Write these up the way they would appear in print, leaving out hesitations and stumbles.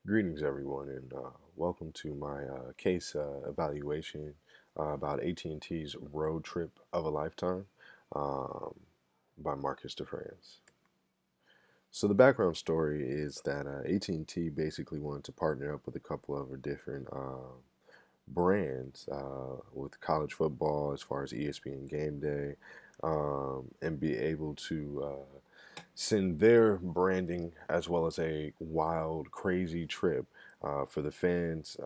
Greetings, everyone, and welcome to my case evaluation about AT&T's Road Trip of a Lifetime um, by Marcus DeFrance. So the background story is that AT&T basically wanted to partner up with a couple of different brands with college football, as far as ESPN Game Day, and be able to send their branding as well as a wild, crazy trip for the fans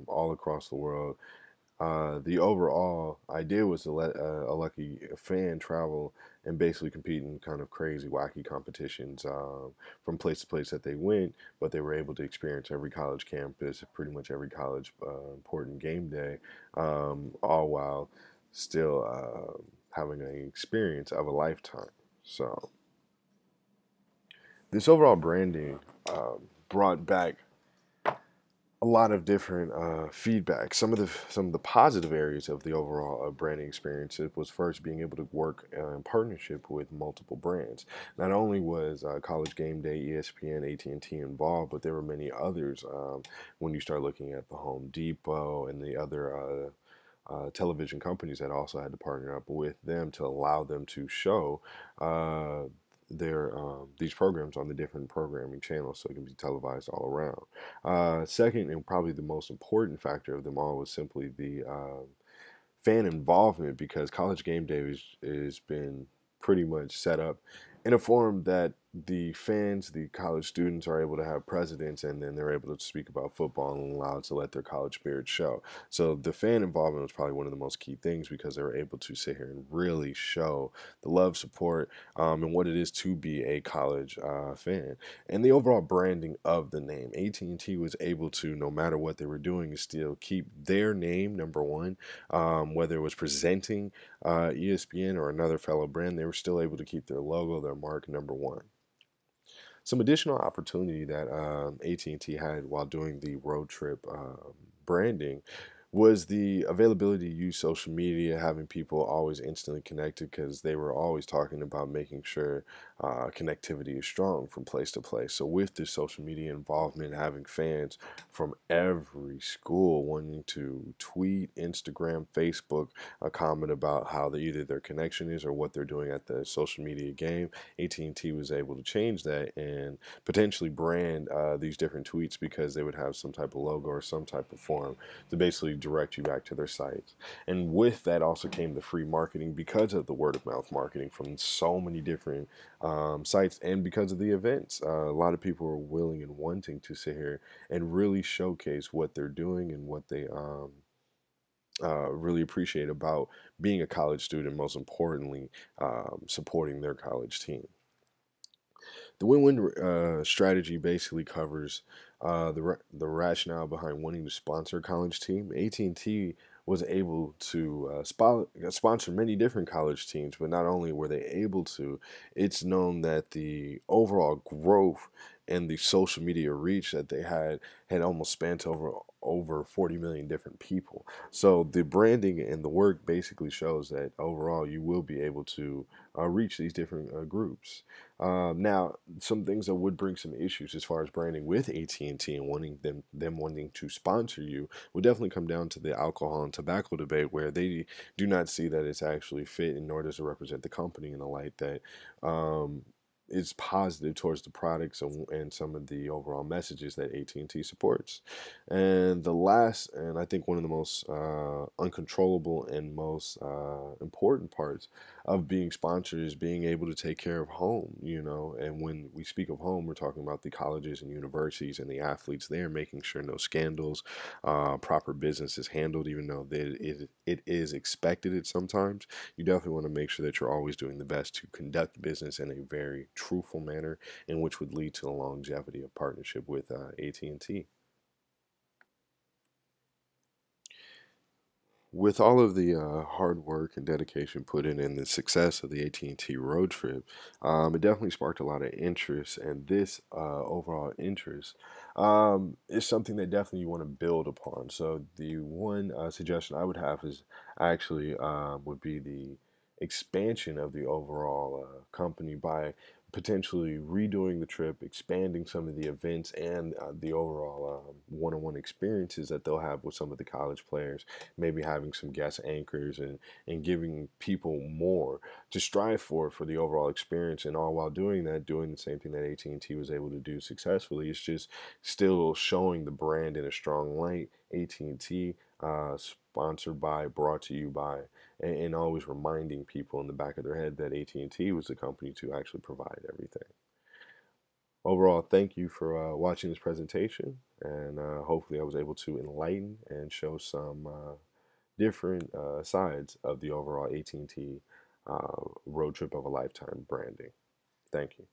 all across the world. The overall idea was to let a lucky fan travel and basically compete in kind of crazy, wacky competitions from place to place that they went, but they were able to experience every college campus, pretty much every college important game day, all while still having an experience of a lifetime. So this overall branding brought back a lot of different feedback. Some of the positive areas of the overall branding experience it was first being able to work in partnership with multiple brands. Not only was College Game Day, ESPN, AT&T involved, but there were many others. When you start looking at the Home Depot and the other television companies that also had to partner up with them to allow them to show uh, their these programs on the different programming channels, so it can be televised all around. Second, and probably the most important factor of them all, was simply the fan involvement, because College Game Day is been pretty much set up in a form that the fans, the college students, are able to have presidents, and then they're able to speak about football and allowed to let their college spirit show. So the fan involvement was probably one of the most key things, because they were able to sit here and really show the love, support, and what it is to be a college fan, and the overall branding of the name. AT&T was able to, no matter what they were doing, still keep their name number one. Whether it was presenting ESPN or another fellow brand, they were still able to keep their logo, their mark number one. Some additional opportunity that AT&T had while doing the road trip branding was the availability to use social media, having people always instantly connected, because they were always talking about making sure connectivity is strong from place to place. So with this social media involvement, having fans from every school wanting to tweet, Instagram, Facebook, a comment about how either their connection is or what they're doing at the social media game, AT&T was able to change that and potentially brand these different tweets, because they would have some type of logo or some type of form to basically direct you back to their sites. And with that also came the free marketing, because of the word of mouth marketing from so many different sites, and because of the events. A lot of people are willing and wanting to sit here and really showcase what they're doing and what they really appreciate about being a college student, most importantly, supporting their college team. The win-win strategy basically covers the rationale behind wanting to sponsor a college team. AT&T was able to sponsor many different college teams, but not only were they able to, it's known that the overall growth and the social media reach that they had almost spanned over 40 million different people. So the branding and the work basically shows that overall you will be able to reach these different groups. Now, some things that would bring some issues as far as branding with AT&T and wanting them wanting to sponsor you would definitely come down to the alcohol and tobacco debate, where they do not see that it's actually fit, and nor does it represent the company in a light that is positive towards the products and some of the overall messages that AT&T supports. And the last, and I think one of the most uncontrollable and most important parts of being sponsored, is being able to take care of home, and when we speak of home, we're talking about the colleges and universities and the athletes there, making sure no scandals, proper business is handled, even though it is expected at sometimes. You definitely want to make sure that you're always doing the best to conduct business in a very truthful manner, in which would lead to the longevity of partnership with AT&T. With all of the hard work and dedication put in the success of the AT&T road trip, it definitely sparked a lot of interest, and this overall interest is something that definitely you want to build upon. So the one suggestion I would have is actually would be the expansion of the overall company by potentially redoing the trip, expanding some of the events and the overall one-on-one experiences that they'll have with some of the college players, maybe having some guest anchors and giving people more to strive for the overall experience, and all while doing that, doing the same thing that AT&T was able to do successfully. It's just still showing the brand in a strong light. AT&T, sponsored by, brought to you by, and always reminding people in the back of their head that AT&T was the company to actually provide everything. Overall, thank you for watching this presentation, and hopefully I was able to enlighten and show some different sides of the overall AT&T road trip of a lifetime branding. Thank you.